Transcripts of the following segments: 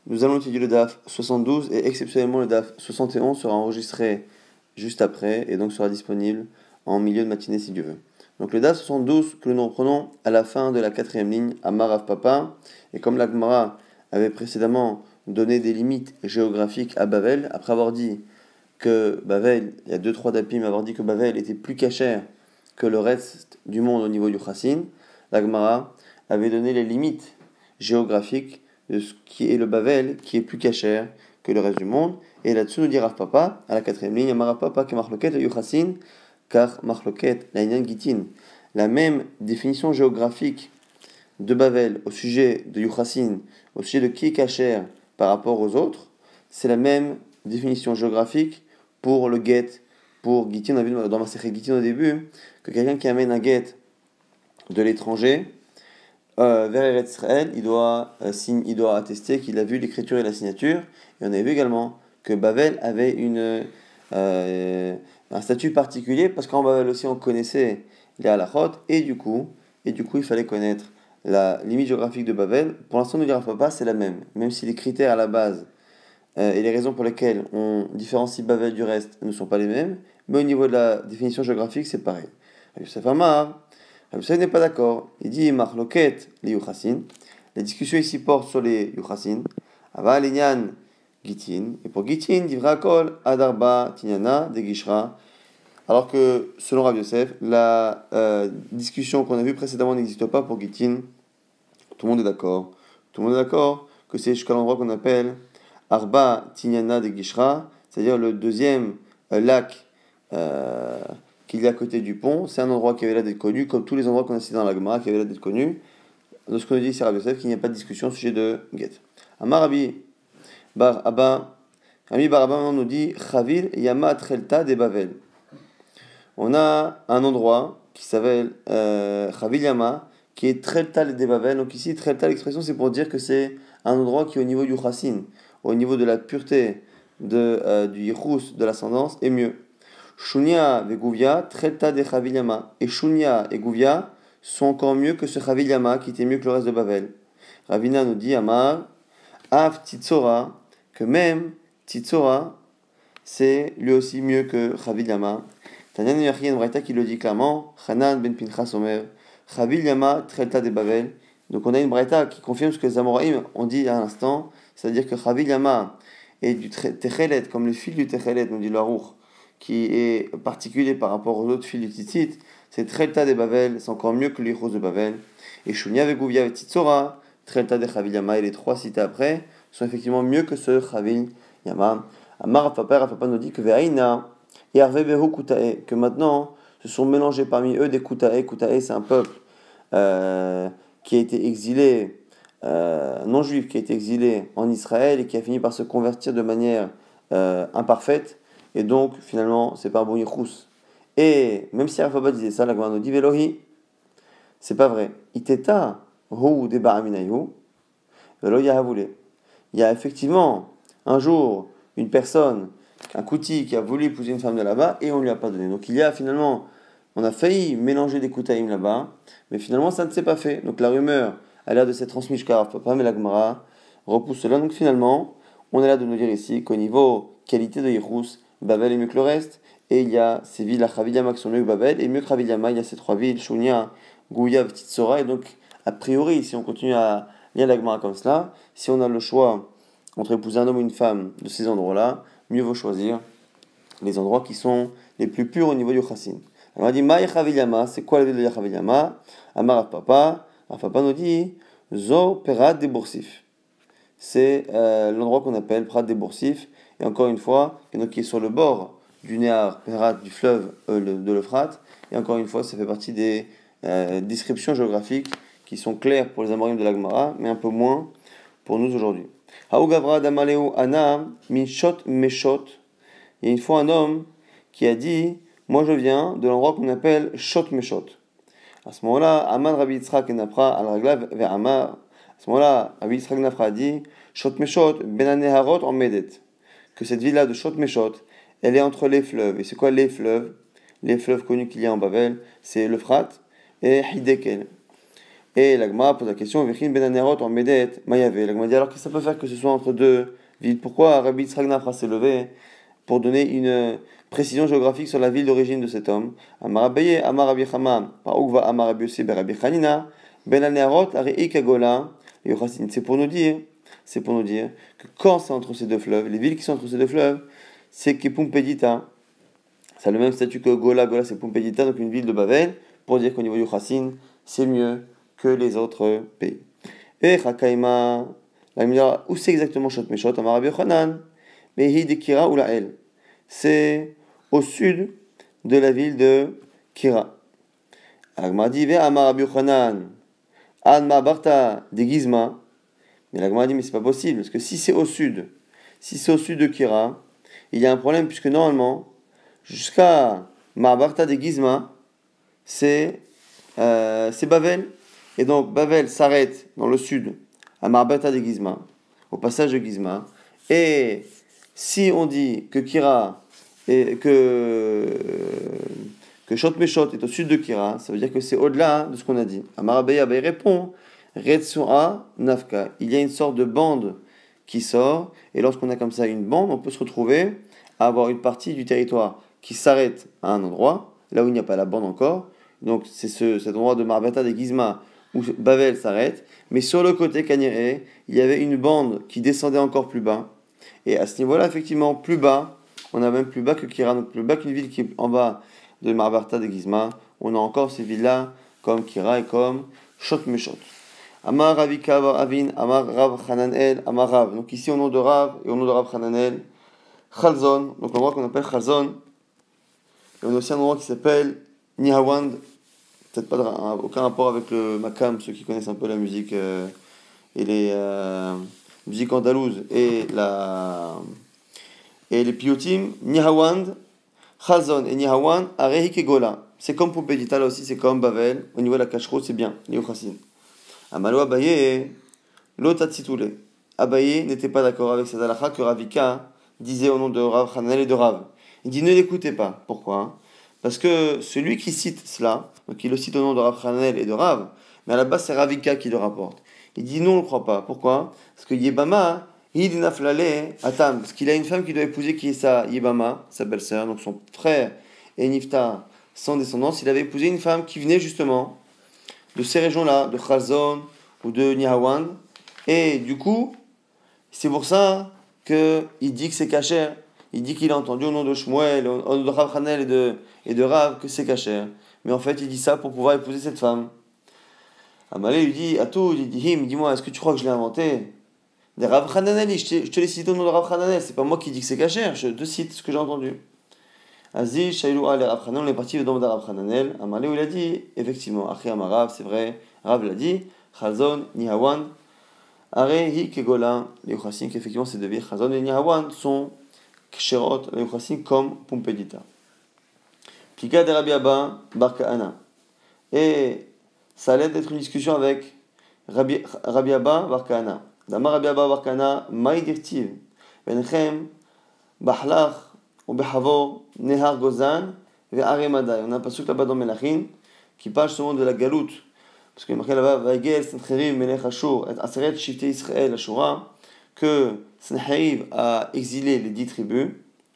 Nous allons étudier le DAF 72 et exceptionnellement le DAF 71 sera enregistré juste après et donc sera disponible en milieu de matinée si Dieu veut. Donc le DAF 72 que nous reprenons à la fin de la quatrième ligne, Amar Rav Papa, et comme la Gemara avait précédemment donné des limites géographiques à Bavel, après avoir dit que Bavel, il y a 2-3 dapim, avoir dit que Bavel était plus cachère que le reste du monde au niveau du Chassin, la Gemara avait donné les limites géographiques de ce qui est le Bavel, qui est plus cachère que le reste du monde. Et là-dessus, nous dit Rav Papa, à la quatrième ligne, Amar Rav Papa, que Marloket le Yuchassin, car Marloket la Inyan Gitin. La même définition géographique de Bavel au sujet de Yuchassin, au sujet de qui est cachère par rapport aux autres, c'est la même définition géographique pour le get, pour Gitin. On a vu dans ma série Gitin au début que quelqu'un qui amène un get de l'étranger vers Eretz Israël, il doit attester qu'il a vu l'écriture et la signature. Et on avait vu également que Bavel avait un statut particulier parce qu'en Bavel aussi on connaissait les halachot et du coup il fallait connaître la limite géographique de Bavel. Pour l'instant, ne dira pas, c'est la même si les critères à la base et les raisons pour lesquelles on différencie Bavel du reste ne sont pas les mêmes, mais au niveau de la définition géographique, c'est pareil. Yosef Amar, Yosef n'est pas d'accord. Il dit Marloket les Yuchassin. La discussion ici porte sur les Yuchassin. Ava Linyan Gitin. Et pour Gitin, Divra Kol Adarba Tinyana de Gishra. Alors que, selon Rav Yosef, la discussion qu'on a vue précédemment n'existe pas pour Gitin. Tout le monde est d'accord. Tout le monde est d'accord que c'est jusqu'à l'endroit qu'on appelle Arba Tinyana de Gishra, c'est-à-dire le deuxième lac qu'il y a à côté du pont. C'est un endroit qui avait l'air d'être connu, comme tous les endroits qu'on a cités dans la Gemara qui avaient l'air d'être connus. De ce qu'on a dit, c'est Rav Yosef qu'il n'y a pas de discussion au sujet de Get. Amar Rabbi Bar Abba, Rabbi Bar Abba nous dit Chavil Yama Trelta de Bavel. On a un endroit qui s'appelle Chavil Yama, qui est Trelta de Bavel. Donc ici, Trelta, l'expression, c'est pour dire que c'est un endroit qui, au niveau du Chassin, au niveau de la pureté du Yichus, de l'ascendance, est mieux. Shunya et Gouvia, Trelta de Chavil Yama. Et Shunya et Gouvia sont encore mieux que ce Chavil Yama, qui était mieux que le reste de Bavel. Ravina nous dit, Amar, Av Titzora, que même Titzora, c'est lui aussi mieux que Chavil Yama. Tanyan Yachien Braïta qui le dit clairement, Hanan ben Pinchas Omer, Chavil Yama Trelta de Bavel. Donc on a une Braïta qui confirme ce que les Amoraïm ont dit à l'instant, c'est-à-dire que Chavil Yama est du Techelet, comme le fil du Techelet, nous dit l'Aruch, qui est particulier par rapport aux autres fils du Tzitzit, c'est Trelta de Bavel, c'est encore mieux que l'Ichos de Bavel. Et Shunya Vegouvia et Titzora, Trelta de Chavil Yama, et les trois cités après, sont effectivement mieux que ce Chavil Yama. Amar Papa nous dit que Ve'aina, et Arvebehu Kutae, que maintenant se sont mélangés parmi eux des Kutae. Kutae, c'est un peuple qui a été exilé, non-juif, qui a été exilé en Israël et qui a fini par se convertir de manière imparfaite. Et donc, finalement, c'est pas un bon yichus. Et même si Arfaba disait ça, la Gemara nous dit Velohi, c'est pas vrai. Iteta, hu de ba'aminayu, velo yahavule. Il y a effectivement un jour une personne, un kouti qui a voulu épouser une femme de là-bas et on ne lui a pas donné. Donc il y a finalement, on a failli mélanger des koutaïm là-bas, mais finalement ça ne s'est pas fait. Donc la rumeur a l'air de s'être transmise jusqu'à Arfaba, mais la Gemara repousse cela. Donc finalement, on est là de nous dire ici qu'au niveau qualité de Yichus, Babel est mieux que le reste, et il y a ces villes à Chavil Yama qui sont mieux que Babel, et mieux que Chavil Yama, il y a ces trois villes, Shunya, Gouya, Titzora, et donc, a priori, si on continue à lire la Gemara comme cela, si on a le choix entre épouser un homme ou une femme de ces endroits-là, mieux vaut choisir les endroits qui sont les plus purs au niveau du Chassin. On a dit, Ma Chavil Yama, c'est quoi la ville de Chavil Yama? Amar Papa nous dit, Zo Perat de Boursif. C'est l'endroit qu'on appelle Prat des Boursif, et encore une fois, qui est sur le bord du Néar, Perat, du fleuve de l'Euphrate, et encore une fois, ça fait partie des descriptions géographiques qui sont claires pour les Amorim de la Gemara, mais un peu moins pour nous aujourd'hui. Haugavra Damaleu Ana Minshot Meshot. Il y a une fois un homme qui a dit, moi je viens de l'endroit qu'on appelle Shot Meshot. À ce moment-là, Aman Rabbi Yitzhak et Napra al-Raglav vers Amar. À ce moment-là, Rabbi Yitzhak Napra a dit, Shot Meshot Benaneharot en Medet. Que cette ville-là de Shot Meshot, elle est entre les fleuves. Et c'est quoi les fleuves? Les fleuves connus qu'il y a en Babel, c'est l'Euphrate et Hidekel. Et l'Agma pose la question, Vichin ben Anerot en Medet, Mayave. L'Agma dit alors qu'est-ce que ça peut faire que ce soit entre deux villes? Pourquoi Rabbi Yitzhak Nafra s'est levé pour donner une précision géographique sur la ville d'origine de cet homme? Amar Abaye, Amar Rabbi Chama, par Ukva Amar Rabbi Yossi, ben Rabbi Chanina, ben Anerot, Arei Kagola, Yochassin. C'est pour nous dire que quand c'est entre ces deux fleuves, les villes qui sont entre ces deux fleuves, c'est Kepumpedita. Ça a le même statut que Gola. Gola, c'est Pumpedita, donc une ville de Bavel, pour dire qu'au niveau du Chassin, c'est mieux que les autres pays. Et Chakaima, la dira où c'est exactement Shot Meshot, Amar Rabbi Yochanan, Mehi de Kira ou la El. C'est au sud de la ville de Kira. Agma dit, Amar Rabbi Yochanan, Adma Barta de Gizma. Mais l'Agma dit, mais c'est pas possible, parce que si c'est au sud de Kira, il y a un problème, puisque normalement, jusqu'à Ma'abarta de Gizma, c'est Bavel. Et donc, Bavel s'arrête dans le sud, à Ma'abarta de Gizma, au passage de Gizma. Et si on dit que Kira, et que Shot Meshot est au sud de Kira, ça veut dire que c'est au-delà de ce qu'on a dit. Amar Abaye répond, Retsua Nafka. Il y a une sorte de bande qui sort, et lorsqu'on a comme ça une bande, on peut se retrouver à avoir une partie du territoire qui s'arrête à un endroit, là où il n'y a pas la bande encore. Donc c'est cet endroit de Marbata de Gizma où Bavel s'arrête, mais sur le côté Kaniré, il y avait une bande qui descendait encore plus bas. Et à ce niveau-là, effectivement, plus bas, on a même plus bas que Kira, donc plus bas qu'une ville qui est en bas de Marbata de Gizma. On a encore ces villes-là, comme Kira et comme Shot Meshot. Amar Ravika Avin, Amar Rav Hananel, Amar Rav. Donc ici, au nom de Rav et au nom de Rav Hananel, Chalzon, donc l'endroit qu'on appelle Chalzon. Et on a aussi un endroit qui s'appelle Nihawand. Peut-être pas aucun rapport avec le Makam, ceux qui connaissent un peu la musique et les musiques andalouses et les piyutim. Nihawand, Chalzon et Nihawand, Arehi Kegola. C'est comme Pompédita, là aussi, c'est comme Bavel. Au niveau de la cacheroute, c'est bien, Léochassin. Amalo Abaye, l'Otatsitoule. Abaye n'était pas d'accord avec cette halakha que Ravika disait au nom de Rav Hananel et de Rav. Il dit ne l'écoutez pas. Pourquoi? Parce que celui qui cite cela, donc il le cite au nom de Rav Hananel et de Rav, mais à la base c'est Ravika qui le rapporte. Il dit non, on ne le croit pas. Pourquoi? Parce que Yebama, Hidinaflale, Atam, parce qu'il a une femme qui doit épouser qui est sa Yebama, sa belle-sœur, donc son frère et Nifta, sans descendance. Il avait épousé une femme qui venait justement de ces régions-là, de Chalzon ou de Nihawand, et du coup, c'est pour ça qu'il dit que c'est kasher. Il dit qu'il a entendu au nom de Shmuel, au nom de Rav Hanel et de Rav que c'est kasher. Mais en fait, il dit ça pour pouvoir épouser cette femme. Amalé lui dit, Atou, il dit, dis-moi, est-ce que tu crois que je l'ai inventé? Des Rav Hananel, je te l'ai cité au nom de Rav Hananel, c'est pas moi qui dis que c'est kasher, je te cite ce que j'ai entendu. Aziz, Shailou, Ale, Rav Hananel, on est parti dans le Rav Hananel. Amalé, il a dit, effectivement, Achi Amarav, c'est vrai, Rav l'a dit, Chalzon, Nihawand, Arehi Kegola, les Yochassin, qu'effectivement ces deux villes, Chazon et Nihawand, sont Ksherot, les Yochassin, comme Pumpedita. Plika de Rabbi Abba, Bar Kahana. Et ça allait d'être une discussion avec Rabbi Abba, Bar Kahana. Damar Rabbi Abba, Bar Kahana, Maï Dirtiv, Benchem, Bahlach, ou Behavor, Nehar Gozan, ve Aremadai. On a un pasuk là-bas dans Melachim qui parle souvent de la galoute. Parce qu'il y a marqué là-bas, Vaïgel, Sancheriv, Melech Ashur, et Aseret, Shifte Israël, Ashura, que Sancheriv a exilé les 10 tribus,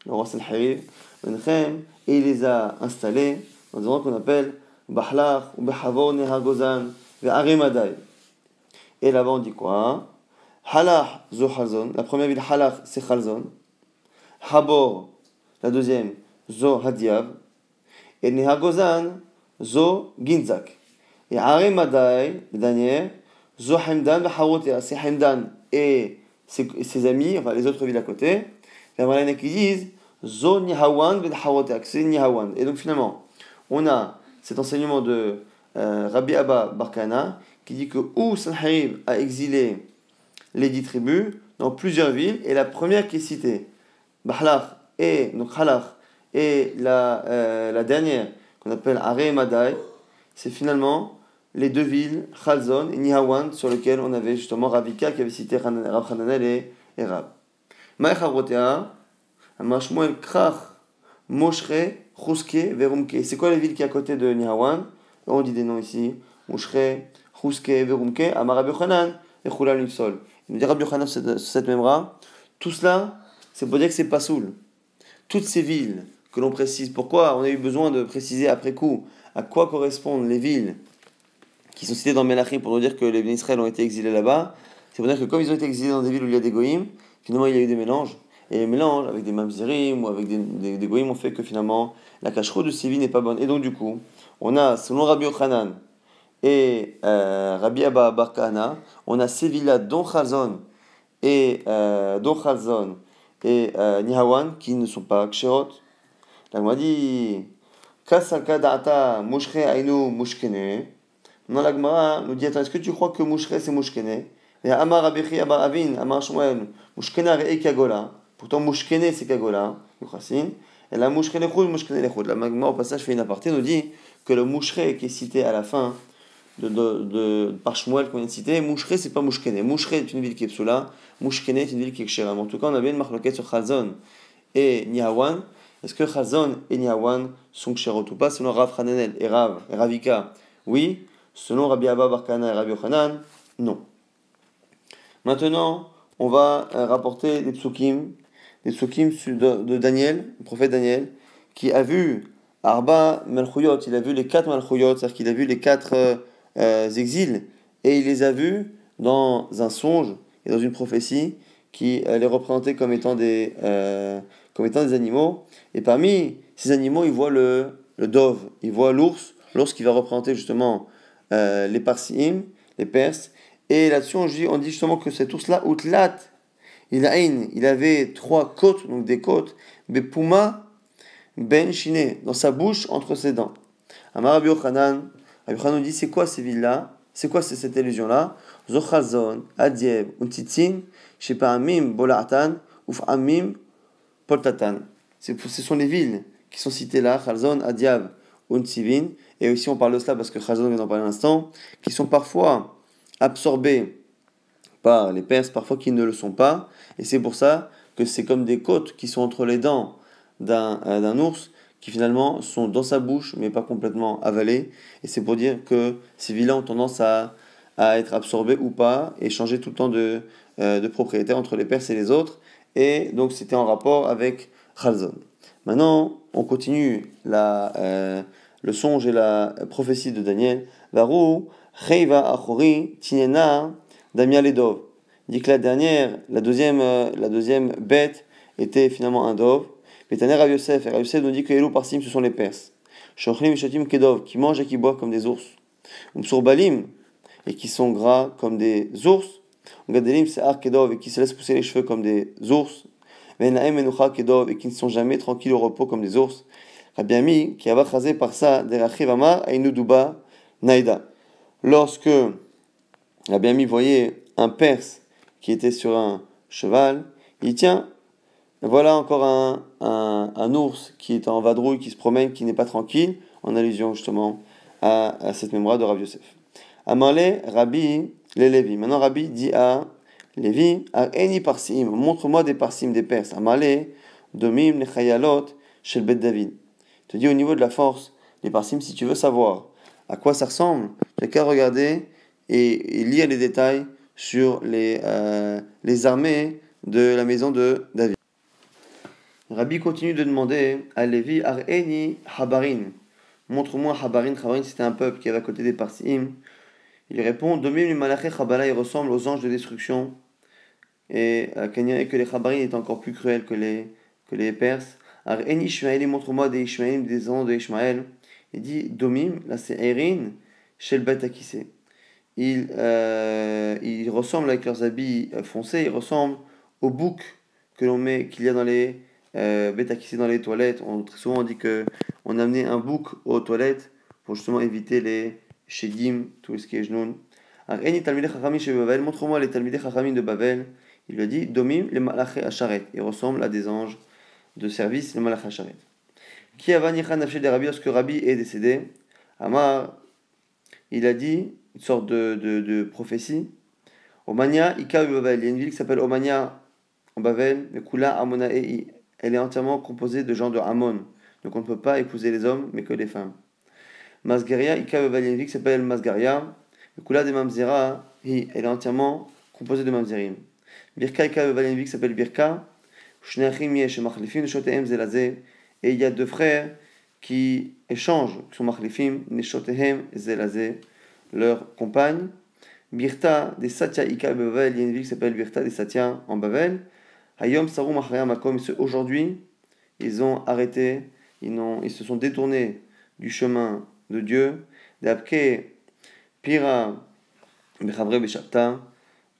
le roi Sancheriv, Benchem, et il les a installés dans des endroits qu'on appelle Bahlach, ou Behavor, Nehar Gozan, ve Aremadai. Et là-bas on dit quoi? Halach, Zo Chalzon, la première ville Halach, c'est Chalzon. Habor, la deuxième, Zo Hadiav. Et Nehar Gozan, Zo Ginzak. Et Aremadai, le dernier, Zo Hamdan, c'est Hamdan et ses amis, enfin les autres villes à côté. Et il y en qui disent Zo Nihawand, c'est Nihawand. Et donc finalement, on a cet enseignement de Rabbi Abba Bar Kahana qui dit que où Sancheriv a exilé les 10 tribus dans plusieurs villes, et la première qui est citée, Bahlach et donc Halach, et la dernière qu'on appelle Aremadai, c'est finalement les deux villes, Chalzon et Nihawand, sur lesquelles on avait justement Ravika qui avait cité Rav Hananel et Rav. Maï Chavrotea, Amashmuel Krach, Moshre, Chuske, Verumke. C'est quoi les villes qui est à côté de Nihawand? On dit des noms ici, Moshre, Chuske Verumke, Amar Rabbi Yochanan, et Chulal Nifsol. Il nous dit Rabbi Yochanan sur cette même ra, tout cela, c'est pour dire que c'est pas soul. Toutes ces villes que l'on précise, pourquoi on a eu besoin de préciser après coup à quoi correspondent les villes qui sont citées dans Melachim pour nous dire que les Bénis Israël ont été exilés là-bas, c'est pour dire que comme ils ont été exilés dans des villes où il y a des goïms, finalement il y a eu des mélanges. Et les mélanges avec des mamzerim ou avec des goïms ont fait que finalement la cacheroute de ces villes n'est pas bonne. Et donc du coup, on a, selon Rabbi Yochanan et Rabbi Abba Bar Kahana, on a ces villes-là dont Chazon et Nihawan qui ne sont pas ksherot. La Gemara dit Kasalka da'ata mushre ainu mushkene. Non, la Gemara nous dit attends, est-ce que tu crois que mushre c'est mushkene? Et Amar Abichi Amar Avin Amar Shmuel mushkena re'e kagola. Pourtant mushkene c'est kagola, Yuchasin. Et la mushre lechud mushkene lechud. La Gemara au passage fait une aparté nous dit que le mushre qui est cité à la fin par Shmuel qu'on vient de citer, Mouchre c'est pas Mouchkene. Mouchre est une ville qui est psoula, Mouchkene est une ville qui est kshera. En tout cas, on avait une marloquette sur Chazon et Nihawan. Est-ce que Chazon et Nihawan sont kshérot ou pas selon Rav Hananel et Ravika? Oui. Selon Rabbi Abba Bar Kahana et Rabbi Yochanan, non. Maintenant, on va rapporter des psukim de Daniel, le prophète Daniel, qui a vu Arba Malchuyot, il a vu les 4 Malchuyot, c'est-à-dire qu'il a vu les 4 exils, et il les a vus dans un songe et dans une prophétie qui les représentait comme étant des animaux. Et parmi ces animaux, il voit le dove, il voit l'ours qui va représenter justement les Parsim, les Perses. Et là-dessus, on dit justement que cet ours-là, Outlat, il avait 3 côtes, donc des côtes, Bepuma, Ben Shiné, dans sa bouche, entre ses dents. Amar Rabbi Yochanan nous dit c'est quoi ces villes-là? C'est quoi cette illusion-là? Zochazon, Adieb, Untitzin, Shepa'amim, Bolatan, Uf'amim, Poltatan. Ce sont les villes qui sont citées là, Chazon, Adiab, Untivin, et aussi on parle de cela parce que Chazon vient d'en parler un instant, qui sont parfois absorbées par les Perses, parfois qui ne le sont pas, et c'est pour ça que c'est comme des côtes qui sont entre les dents d'un ours, qui finalement sont dans sa bouche, mais pas complètement avalées. Et c'est pour dire que ces villes-là ont tendance à être absorbées ou pas, et changer tout le temps de propriétaire entre les Perses et les autres. Et donc c'était en rapport avec Chalzon. Maintenant, on continue le songe et la prophétie de Daniel. Varou, Cheiva Achori, Tinena, Damia Ledov. Il dit que la deuxième bête était finalement un dove. Taner Rav Yosef, et Rav Yosef nous dit que les loups parsim ce sont les Perses. Shochlim Vishatim Kedov, qui mangent et qui boivent comme des ours. Umsurbalim, et qui sont gras comme des ours. Gadelim Se'ar Kedov, et qui se laissent pousser les cheveux comme des ours. Venaim Menucha Kedov, et qui ne sont jamais tranquilles au repos comme des ours. Rabbi Ami, qui a chazé par ça, Derachiv Amar, Ainuduba, Naïda. Lorsque Rabbi Ami voyait un Perse qui était sur un cheval, il dit tiens, voilà encore un ours qui est en vadrouille, qui se promène, qui n'est pas tranquille, en allusion justement à cette mémoire de Rav Yosef. Amarle Rabbi les Lévi. Maintenant Rabbi dit à Lévi, Eni Parsim, montre-moi des Parsim des Perses. Amarle Domim Nechayalot chez le Bet David. Il te dit au niveau de la force, les Parsim, si tu veux savoir à quoi ça ressemble, tu n'as qu'à regarder et lire les détails sur les armées de la maison de David. Rabbi continue de demander à Lévi, Ar'eni Habarin. Montre-moi Habarin. Habarin, c'était un peuple qui avait à côté des Parsim. Il répond, Domim les Malaché Chabala, ils ressemblent aux anges de destruction. Et que les Habarin étaient encore plus cruels que les Perses. Ar'eni Ishmael, montre-moi des Ishmaelim, des ans de Ishmael. Il dit, Domim, là c'est Erin, chez le Bet Akissé. Ils ressemblent avec leurs habits foncés, ils ressemblent aux boucs qu'il y a dans les bêta qui c'est dans les toilettes. Très souvent on dit que on amenait un bouc aux toilettes pour justement éviter les shedim, tout ce qui est genoun. Montre-moi les talmidei chachamim de Babel. Il lui a dit Domim les malaché acharet. Ils ressemblent à des anges de service, les malaché acharet. Qui a vanichan nafshel de Rabbi lorsque Rabbi est décédé? Amar, il a dit une sorte de prophétie. Omania ika Babel. Il y a une ville qui s'appelle Omania en Babel, mais Kula Amona Ei. Elle est entièrement composée de gens de Ammon. Donc on ne peut pas épouser les hommes, mais que les femmes. Masgaria, Ika Babel, il y a une ville qui s'appelle Masgaria. Le Kula de Mamzera, elle est entièrement composée de Mamzerim. Birka Ika Beval qui s'appelle Birka. Shneachim Yesh Machlifim Neshotehem Zelazé. Et il y a deux frères qui échangent, qui sont Machlifim Neshotehem Zelazé, leurs compagnes. Birta des Satya Ika Beval, il y a une ville qui s'appelle Birta des Satya en Bavel. Hayom Sarum Achaya Makom, aujourd'hui, ils ont arrêté, ils se sont détournés du chemin de Dieu. D'Abke Pira Bechavre Beshapta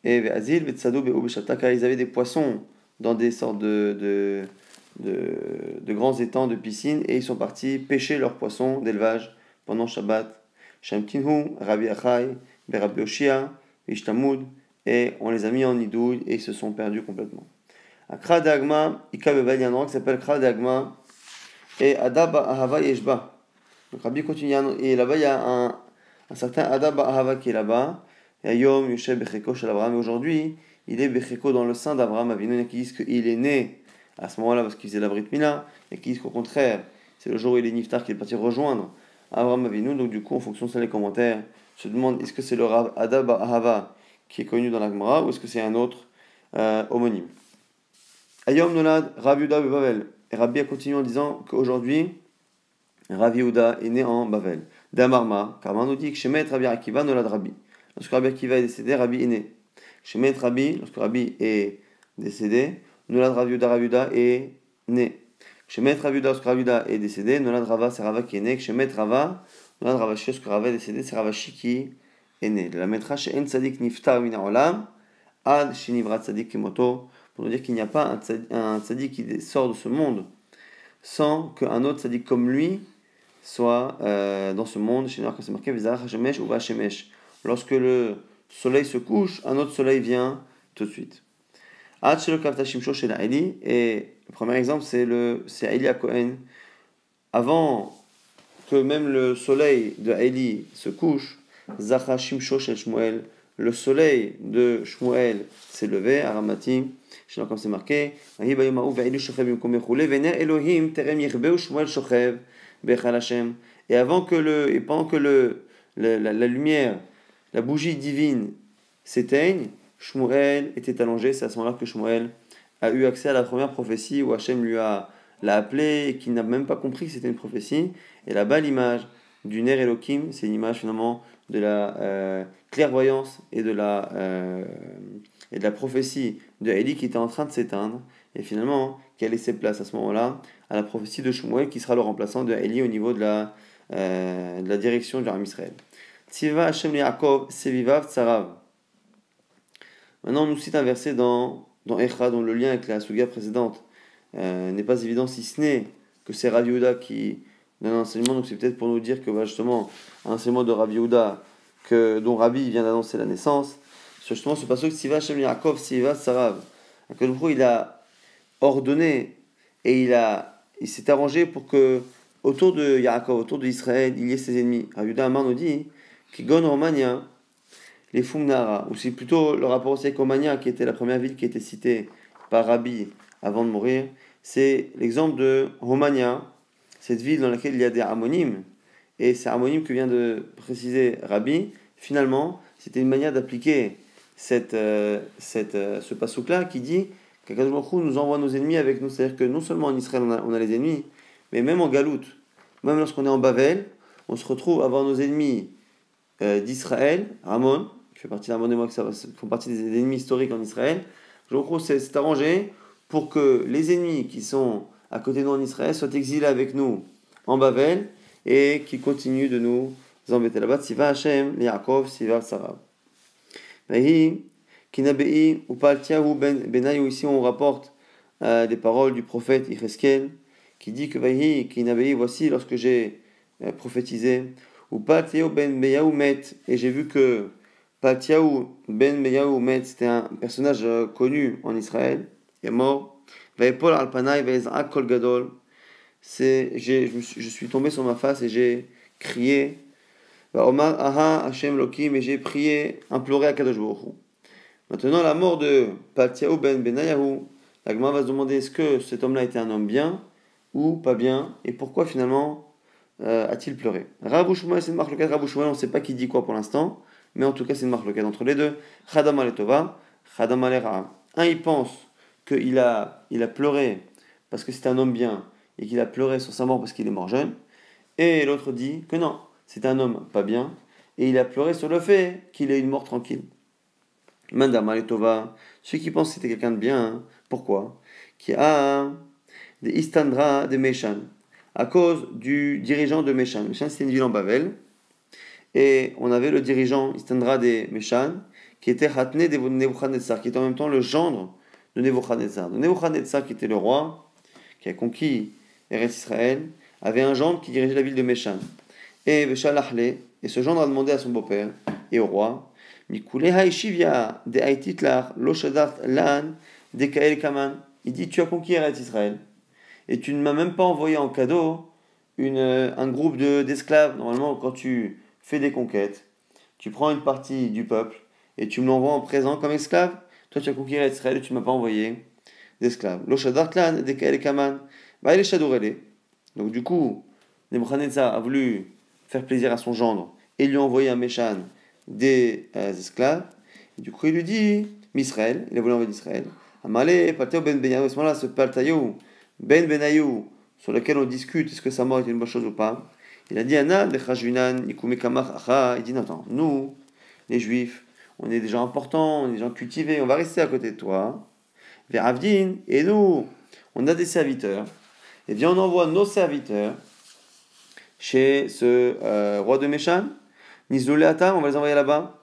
et Ve'azil Ve'tzadou Be'u Beshapta, car ils avaient des poissons dans des sortes de grands étangs de piscines et ils sont partis pêcher leurs poissons d'élevage pendant Shabbat. Shamtinhu, Rabbi Achai, Rabbi Oshia, Ishtamud, et on les a mis en idouille et ils se sont perdus complètement. À Kra d'Agma, il y a un endroit qui s'appelle Kra d'Agma et Adaba Ahava Yeshba. Donc Rabbi continue, et là-bas il y a un certain Adaba Ahava qui est là-bas. Et Yom Yoshe Becheko Shel Abraham. Et aujourd'hui, il est Becheko dans le sein d'Abraham Avinu. Il y en a qui disent qu'il est né à ce moment-là parce qu'il faisait la Brit Mila. Et qui disent qu'au contraire, c'est le jour où il est Niftar qu'il est parti rejoindre Abraham Avinu. Donc du coup, en fonction de ça, les commentaires se demandent est-ce que c'est le Adaba Ahava qui est connu dans la Gemara ou est-ce que c'est un autre homonyme. Ayom Nolad Rav Yehuda Bavel. Et Rabbi a continué en disant qu'aujourd'hui, Rav Yehuda est né en Bavel. Damarma, car on nous dit que Shemet Rabbi Akiva Nolad Rabbi. Lorsque Rabbi Akiva est décédé, Rabbi est né. Shemet Rabbi, lorsque Rabbi est décédé, Nolad Rav Yehuda est né. Shemet Rav Yehuda, lorsque Rav Yehuda est décédé, Nolad Rava, c'est Rava qui est né. Shemet Rava, Nolad Ravashi, lorsque Rava est décédé, c'est Ravashi qui est né. La metra She'en Tzadik Niftar Min Ha'olam, Ad Shinivrat Tzadik Kimoto, pour nous dire qu'il n'y a pas un tzaddik qui sort de ce monde sans qu'un autre tzaddik comme lui soit dans ce monde. Chez nous, quand c'est marqué Vizarach Hashemesh ou Vashemesh. Lorsque le soleil se couche, un autre soleil vient tout de suite. Ad Shelo Kavta Shimsho Shel Eli. Et le premier exemple, c'est Eli Cohen. Avant que même le soleil de Eli se couche, Zacha Shimsho Shel Shmuel, le soleil de Shmuel s'est levé à Ramati. Comme c'est marqué, et pendant que la lumière, la bougie divine s'éteigne, Shmuel était allongé. C'est à ce moment-là que Shmuel a eu accès à la première prophétie où Hachem l'a appelé et qu'il n'a même pas compris que c'était une prophétie. Et là-bas, l'image du Ner Elohim, c'est une image finalement de la clairvoyance et de la prophétie de Eli qui était en train de s'éteindre et finalement qui a laissé place à ce moment-là à la prophétie de Shmuel qui sera le remplaçant de Eli au niveau de la direction du Ham Israël. Tziva Hashem Yaakov Sevivav Tsarav. Maintenant on nous cite un verset dans Echa dont le lien avec la Suga précédente n'est pas évident si ce n'est que c'est Rav Yehuda qui donne un enseignement, donc c'est peut-être pour nous dire que justement un enseignement de Rav Yehuda dont Rabbi vient d'annoncer la naissance. Justement, ce passage, Siva Shem Yaakov, Siva Sarav. Il a ordonné et il s'est arrangé pour que autour de Yaakov, autour d'Israël, il y ait ses ennemis. Rav Yehuda Amar nous dit Kigon Romania, les Fumnara, ou c'est plutôt le rapport aussi avec Romania, qui était la première ville qui était citée par Rabbi avant de mourir. C'est l'exemple de Romania, cette ville dans laquelle il y a des harmonymes. Et c'est harmonyme que vient de préciser Rabbi. Finalement, c'était une manière d'appliquer ce passouk-là qui dit qu'Akadosh Baruch Hu nous envoie nos ennemis avec nous. C'est-à-dire que non seulement en Israël on a les ennemis, mais même en Galoute, même lorsqu'on est en Bavel, on se retrouve à avoir nos ennemis d'Israël, Ramon, qui fait partie d'Amon et moi, qui font partie des ennemis historiques en Israël. Akadosh Baruch Hu s'est arrangé pour que les ennemis qui sont à côté de nous en Israël soient exilés avec nous en Bavel et qui continuent de nous embêter là-bas. Siva Hashem, Yaakov, Siva Sarav. Vahi, Kinabei, ou Paltiahu Benayu, ici on rapporte des paroles du prophète Yecheskel qui dit que Vahi, Kinabei, voici lorsque j'ai prophétisé, ou Paltiahu Ben Meyahu Met, et j'ai vu que Paltiahu Ben Meyahu Met, c'était un personnage connu en Israël, il est mort. Vaipol Alpanai, Vaizak Kol Gadol, je suis tombé sur ma face et j'ai crié. Omar Aha Hashem Lokim, et j'ai prié, imploré à Kadosh Baruch Hu. Maintenant, la mort de Paltiahu Ben Benayahu, la Gemara va se demander est-ce que cet homme-là était un homme bien ou pas bien, et pourquoi finalement a-t-il pleuré. Rabbi Shmuel, c'est une marque locale. Rabbi Shmuel, on ne sait pas qui dit quoi pour l'instant. mais en tout cas c'est une marloquette entre les deux. Chadam aletova, chadam alera. Un il pense qu'il il a pleuré parce que c'est un homme bien et qu'il a pleuré sur sa mort parce qu'il est mort jeune, et l'autre dit que non, c'est un homme pas bien et il a pleuré sur le fait qu'il ait une mort tranquille. Mandam aletova, ceux qui pensent que c'était quelqu'un de bien, hein. Pourquoi? Qui a des Istandra de Meshan, à cause du dirigeant de Meshan. Meshan, c'était une ville en Bavel, et on avait le dirigeant Istandra de Meshan, qui était Hatné de Nebuchadnezzar, qui était en même temps le gendre de Nebuchadnezzar. Donc Nebuchadnezzar, qui était le roi, qui a conquis Eretz Israël, avait un gendre qui dirigeait la ville de Meshan. Et Veshalachle, et ce gendre a demandé à son beau-père et au roi, Mikule Haishivia de Haititlar, Loshadart Lan, de Kael Kaman. Il dit, tu as conquis Eretz Israël. Et tu ne m'as même pas envoyé en cadeau un groupe d'esclaves. Normalement, quand tu fais des conquêtes, tu prends une partie du peuple et tu me l'envoies en présent comme esclave. Toi, tu as conquis Israël et tu ne m'as pas envoyé d'esclaves. L'Oshadartlan, Dekael Kaman, bah, il est Shadorele. Donc, du coup, Nebuchadnezzar a voulu faire plaisir à son gendre et lui a envoyé un Meshan des esclaves. Et du coup, il lui dit Misraël, il a voulu envoyer d'Israël. Amalé, Palteo Ben Benyahu, à ce moment-là, ce Paltayo Ben Benayou, sur lequel on discute est-ce que sa mort est une bonne chose ou pas, il a dit Anna, il dit non, attends, nous, les juifs, on est des gens importants, on est des gens cultivés, on va rester à côté de toi. Vers Avdin, et nous, on a des serviteurs, et bien on envoie nos serviteurs chez ce roi de Meshan, Nizluleatam, on va les envoyer là-bas.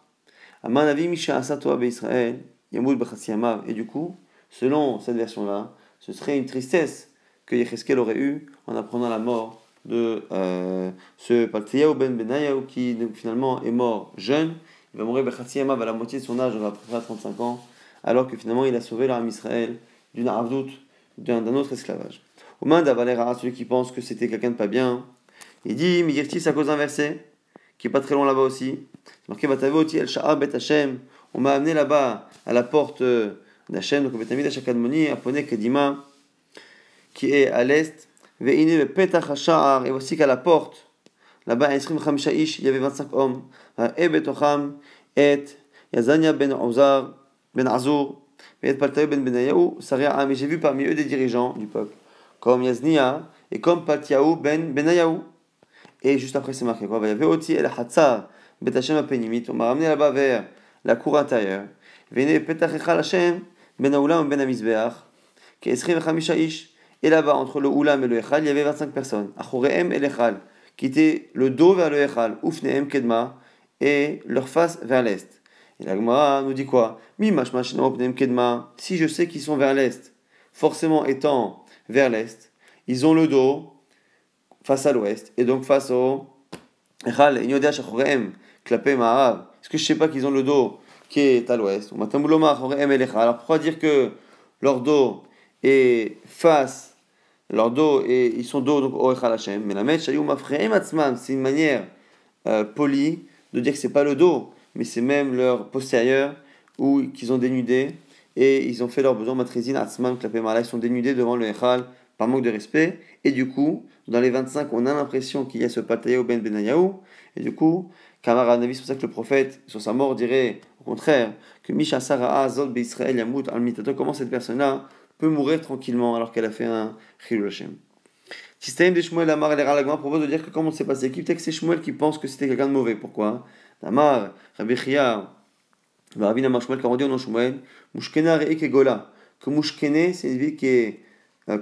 Amanavi Misha Asatoa Israël, Yamoud Bachasiyamav, et du coup, selon cette version-là, ce serait une tristesse que Yecheskel aurait eu en apprenant la mort de ce Paltiyahu ben Benayahu qui finalement est mort jeune. Il va mourir Bechasiyamav à la moitié de son âge, on va à peu près à 35 ans, alors que finalement il a sauvé l'âme Israël d'une avdout, d'un autre esclavage. Au main d'Avalera, celui qui pense que c'était quelqu'un de pas bien, il dit Migirtis à cause d'un verset qui est pas très long là-bas aussi. C'est marqué Vatavoti El Sha'a Bet Hashem. On m'a amené là-bas à la porte d'Hachem, donc au Betamid Hashakadmoni, à Ponek Kedima, qui est à l'est. Ve'ine le Petach Hasha'ar, et voici qu'à la porte, là-bas, à Esrim Chamisha Ish, il y avait 25 hommes. Et Betocham, et Yazania ben Azur, et Paltaï ben Benayahu, Saria, mais j'ai vu parmi eux des dirigeants du peuple, comme Yaznia et comme Paltiaou ben Benayahu. Et juste après, c'est marqué quoi? Il y avait aussi El Hatzar, Bet Hashem Apenimit. On m'a ramené là-bas vers la cour intérieure. Vene Petach Echal Hashem, Ben Aulam Ben Amizbeach, qui est Esrim Chamisha Ish. Et là-bas, entre le Oulam et le Echal, il y avait 25 personnes. Achorehem et l'Echal, qui était le dos vers le Echal, Ufnehem Kedma, et leur face vers l'est. Et la Gemara nous dit quoi? Mi mashmashna Ufnehem Kedma. Si je sais qu'ils sont vers l'est, forcément étant vers l'est, ils ont le dos face à l'ouest, et donc face au Echal, Inyodesh Achorehem, Klapé Ma'arav. Est-ce que je sais pas qu'ils ont le dos qui est à l'ouest? Alors pourquoi dire que leur dos est face, leur dos et ils sont dos donc au Echal Hashem? Mais la Mech Shayou Mafrehem Atzmam, c'est une manière polie de dire que c'est pas le dos, mais c'est même leur postérieur où qu'ils ont dénudé et ils ont fait leur besoin matrizin Atzmam Klapé Ma'arav, ils sont dénudés devant le Echal par manque de respect, et du coup, dans les 25, on a l'impression qu'il y a ce Paltayahu ben Benayahu, et du coup, Kamar Navi, c'est pour ça que le prophète, sur sa mort, dirait au contraire que Misha Sara'a Zod Israël Yamut al Mitato, comment cette personne-là peut mourir tranquillement alors qu'elle a fait un Chilul Hashem. Système de Shmuel Amar el Ralagma propose de dire que comment c'est passé. Qui peut-être que c'est Shmuel qui pense que c'était quelqu'un de mauvais. Pourquoi? Amar, Rabbi Chia, Rabbi Namar Shmuel, quand on dit au nom Shmuel, Mushkena Re'ek et Gola. Que Mushkene, c'est une ville qui est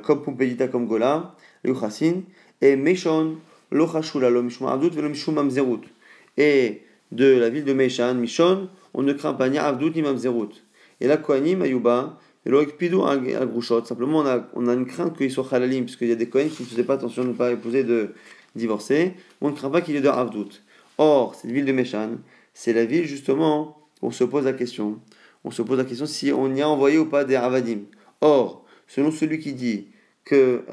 comme Pompédita, comme Gola, le Chassin, et Meshon, lo Chashula, lo Mishma Avdut, velo Mishum Mamzerut. Et de la ville de Meshan, Mishon, on ne craint pas ni Avdut ni Mamzerut. Et là, Kohanim, Ayuba, velo Ekpidu al Grushot. Simplement, on a une crainte qu'ils soient Halalim, parce qu'il y a des Kohanim qui ne faisaient pas attention de ne pas épouser, de divorcer. On ne craint pas qu'il y ait de Avdut. Or, cette ville de Meshan, c'est la ville justement où on se pose la question. On se pose la question si on y a envoyé ou pas des Avadim. Or, selon celui qui dit que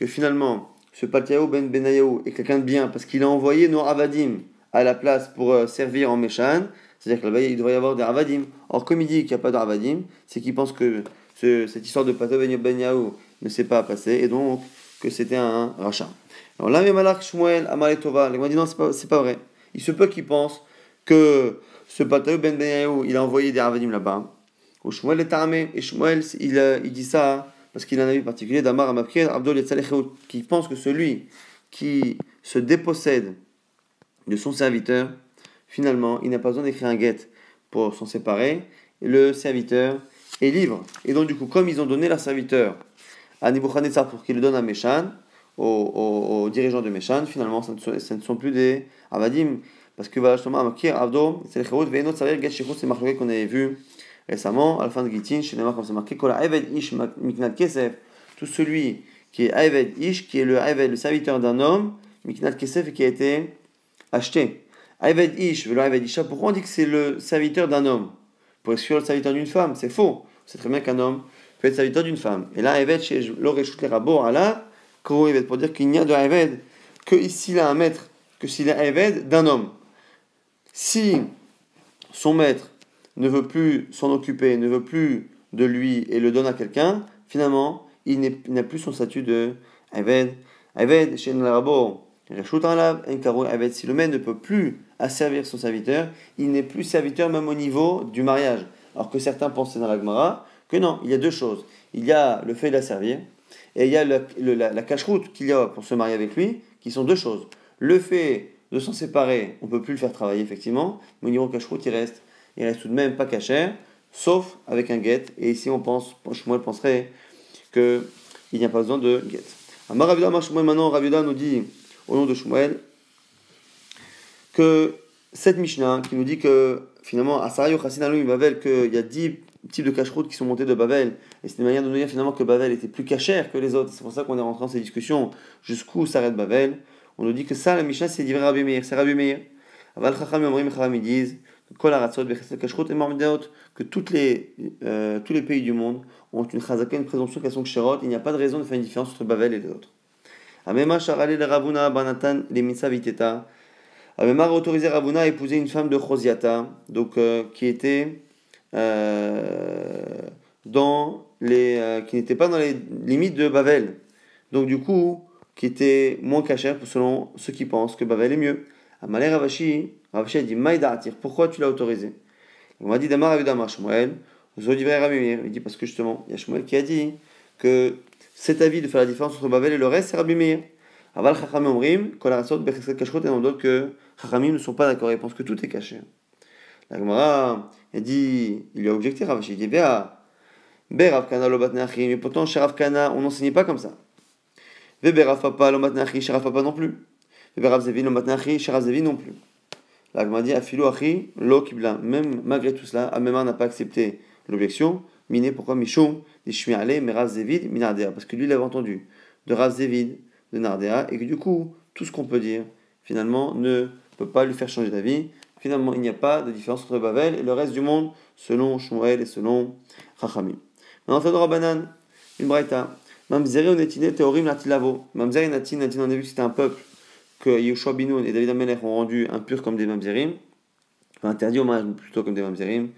finalement, ce Paltiyahu ben Benayahu est quelqu'un de bien parce qu'il a envoyé nos Avadim à la place pour servir en Meshan, c'est-à-dire que là-bas, il devrait y avoir des Avadim. Or, comme il dit qu'il n'y a pas de Avadim, c'est qu'il pense que cette histoire de Paltiyahu ben Benayahu ne s'est pas passée et donc que c'était un rachat. Alors là, Memalach Shmuel Amaletova, les gens disent non, c'est pas vrai. Il se peut qu'il pense que ce Pataou ben Benayahu, il a envoyé des Ravadim là-bas. Au Shmuel est armé, et Shmuel, il dit ça parce qu'il a un avis particulier d'Amar Amapkir, Abdul Yetzalechot, qui pense que celui qui se dépossède de son serviteur, finalement, il n'a pas besoin d'écrire un guet pour s'en séparer. Le serviteur est libre. Et donc, du coup, comme ils ont donné leur serviteur à Nebuchadnezzar pour qu'il le donne à Meshan, aux dirigeants de Meshan, finalement, ce ne sont plus des Avadim. Parce que voilà, justement, Amakir, Avdo, c'est les Chérout, Veinot, Saver, Get Shechot, c'est marqué qu'on avait vu récemment, à la fin de Gitin, chez Neymar, comme c'est marqué, Kola Eved Ish Miknat Kesef, tout celui qui est Eved Ish, qui est le Eved, le serviteur d'un homme, Miknat Kesef, qui a été acheté. Eved Ish, velo Eved Isha, pourquoi on dit que c'est le serviteur d'un homme? Pour exclure le serviteur d'une femme, c'est faux. C'est très bien qu'un homme peut être serviteur d'une femme. Et là, Eved, chez l'Oreshut les Rabot, Allah, Koro Eved, pour dire qu'il n'y a de Eved que s'il a un maître, que s'il a Eved d'un homme. Si son maître ne veut plus s'en occuper, ne veut plus de lui et le donne à quelqu'un, finalement, il n'a plus son statut de Eved. Eved, chez le Rabot, si le maître ne peut plus asservir son serviteur, il n'est plus serviteur même au niveau du mariage. Alors que certains pensaient dans la Gemara que non, il y a deux choses. Il y a le fait de l'asservir et il y a la cache-route qu'il y a pour se marier avec lui, qui sont deux choses. Le fait de s'en séparer, on ne peut plus le faire travailler effectivement, mais au niveau cache-route, il reste tout de même pas cachère, sauf avec un guet. Et ici, Shmuel penserait qu'il n'y a pas besoin de guet. Amar Rav Shmuel, maintenant, Rav Yehuda nous dit, au nom de Shmuel, que cette Mishnah qui nous dit que finalement, à Sarayo Chassin Bavel, qu'il y a 10 types de cache-route qui sont montés de Bavel, et c'est une manière de nous dire finalement que Bavel était plus cachère que les autres. C'est pour ça qu'on est rentré dans ces discussions jusqu'où s'arrête Bavel. On nous dit que ça, la Mishnah, c'est d'Ivray Rabbi Meir, c'est Rabbi Meir. Aval Chacham Yomrim Chacham, ils disent que tous les pays du monde ont une chazaka, une présomption qu'elles sont ksherot. Il n'y a pas de raison de faire une différence entre Bavel et les autres. Amema Sharale le Ravuna Banatan les Mitsa Viteta. Amema a autorisé Ravuna à épouser une femme de Chosiata, donc qui était qui n'était pas dans les limites de Bavel. Donc du coup, qui était moins cachère selon ceux qui pensent que Bavel est mieux. Amalé Ravashi a dit Maïda'atir, pourquoi tu l'as autorisé? On m'a dit Damar Avidamar Shmuel, Zodivray Rabimir. Il dit parce que justement, il y a Shmuel qui a dit que cet avis de faire la différence entre Bavel et le reste, c'est Rabbi Meir. Aval Chachamim Omrim, Kol Aratzot Bechesed Kashrut, et dans d'autres que Chachamim ne sont pas d'accord, ils pensent que tout est caché. La Gemara, il lui a objecté Ravashi, il dit Béa, Bé Rav Kana lo batne achim, et pourtant chez Rav Kana, on n'enseignait pas comme ça. Bé Rav Papa lo batne achim, chez Rav Papa non plus. Bé Rav Zevin lo batne achim, chez Rav Zevin non plus. La Gemara dit Afilo achi lo kibla, même malgré tout cela, Amemar n'a pas accepté l'objection. Miné, pourquoi Michon, des Shmi'ale, mais Rav Zevid, Minardea, parce que lui, il avait entendu de Rav Zevid, de Nardea, et que du coup, tout ce qu'on peut dire, finalement, ne peut pas lui faire changer d'avis. Finalement, il n'y a pas de différence entre Bavel et le reste du monde, selon Shmuel et selon Chachamim. Maintenant, Tador Rabbanan, une braïta. Mamzeri onetine teorim latilavo. Mamzeri natin, on a vu que c'était un peuple que Yehoshua Binoun et David Amelech ont rendu impurs comme des mamzerim, enfin interdits au mariage plutôt comme des mamzerim.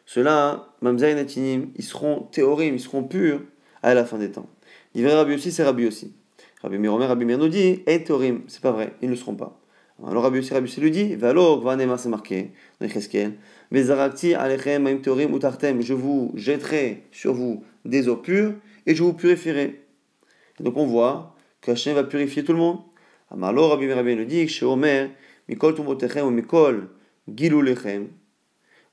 Ceux-là, mamzer et natinim, ils seront théorim, ils seront purs à la fin des temps. Divrei Rabbi aussi, c'est Rabbi aussi. Rabbi Meir, Rabbi Meir nous dit, et théorim, c'est pas vrai, ils ne le seront pas. Alors Rabbi aussi lui dit, valo gvanema, c'est marqué dans Cheskel, vezarakti alechem maim théorim utartem, je vous jetterai sur vous des eaux pures et je vous purifierai. Et donc on voit qu'Hachem va purifier tout le monde. Amalo Rabbi Meir le dit, chez Omer, mikol tumotechem ou mikol gilulechem.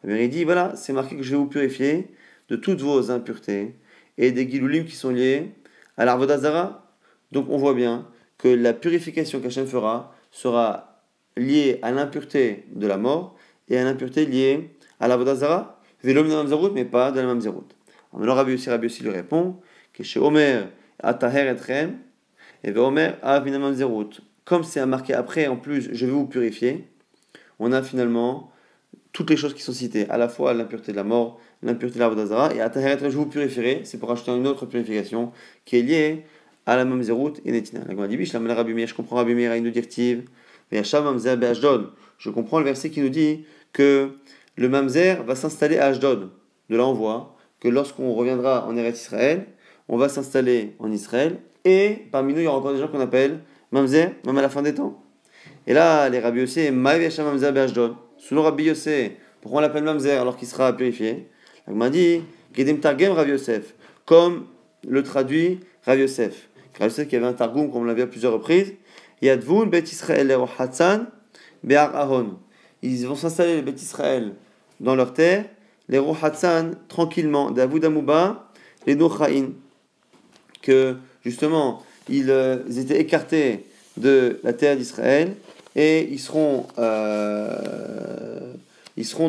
Il dit, voilà, c'est marqué que je vais vous purifier de toutes vos impuretés et des gilulim qui sont liés à l'Arvodazara. Donc on voit bien que la purification qu'Hachem fera sera liée à l'impureté de la mort et à l'impureté liée à l'Arvodazara, mais pas de la mamzerut. Alors Rabbi aussi lui répond que chez Omer, ataher etrem, et Omer, avina mamzerut. Comme c'est marqué après, en plus, je vais vous purifier, on a finalement toutes les choses qui sont citées, à la fois l'impureté de la mort, l'impureté de la Vodazara, et à Taheret, je vous purifierai, c'est pour ajouter une autre purification qui est liée à la Mamzerut et Netina. La Gemara dit, je comprends Rabbi Meir, il nous directive, je comprends le verset qui nous dit que le Mamzer va s'installer à Ashdod. De là, on voit que lorsqu'on reviendra en Eretz Israël, on va s'installer en Israël, et parmi nous, il y aura encore des gens qu'on appelle Mamzer, même à la fin des temps. Et là, les Rabbi aussi, Maïv Yasham Mamzer Ashdod. selon Rabbi Yosef, pourquoi on l'appelle mamzer alors qu'il sera purifié? La Gemara dit, Kedim Targem Rabbi Yosef, comme le traduit Rabbi Yosef. Rabbi Yosef qui avait un targum, comme on l'a vu à plusieurs reprises. Yadvun Bet Israël Lero Hatzan Be'ar Ahon. Ils vont s'installer, les Bet Israël, dans leur terre, les Rohatzan, tranquillement, Davud Amouba, les Nochaïn, que justement, ils étaient écartés de la terre d'Israël, et ils seront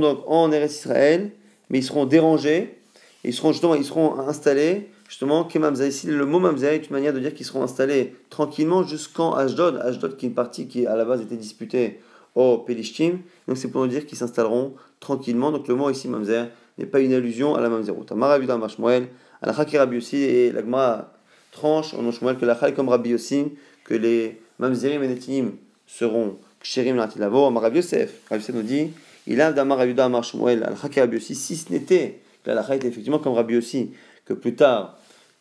donc en Eretz Israël, mais ils seront dérangés, ils seront installés, justement, ici le mot Mamza est une manière de dire qu'ils seront installés tranquillement jusqu'en Ashdod qui est une partie qui à la base était disputée au Pelishtim, donc c'est pour nous dire qu'ils s'installeront tranquillement, donc le mot ici Mamzer n'est pas une allusion à la Mamzerut. Maravuda Mashmuel, à la Chaki Rabbi Yossi, et la Gemara tranche en Shmuel que la Chal comme Rabbi Yossi, que les Mamzerim et Netinim seront Ksherim Latilavo. Rabbi Yosef nous dit, il a d'Amaravuda Mashmuel, à la Chaki Rabbi Yossi, si ce n'était que la Chal était effectivement comme Rabbi Yossi, que plus tard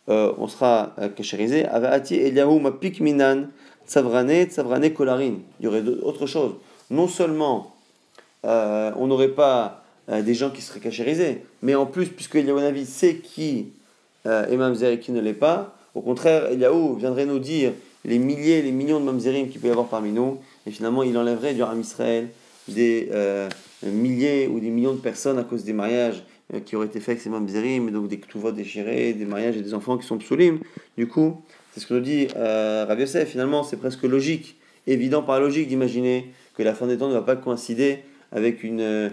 on sera kashérisé. Avati Eliyahu Mapik Minan, Tsavrane Kolarin. Il y aurait autre chose. Non seulement on n'aurait pas des gens qui seraient kashérisés, mais en plus, puisque Eliyahu Navi sait qui est mamzer et qui ne l'est pas, au contraire, Eliyahu viendrait nous dire les milliers, les millions de mamzerim qu'il peut y avoir parmi nous, et finalement il enlèverait du Ham Israël des milliers ou des millions de personnes à cause des mariages qui auraient été faits avec ces mamzerim, donc des ktuvot déchirés, des mariages et des enfants qui sont psoulim. Du coup, c'est ce que nous dit Rabbi Yosef. Finalement, c'est presque logique, évident par logique d'imaginer que la fin des temps ne va pas coïncider avec une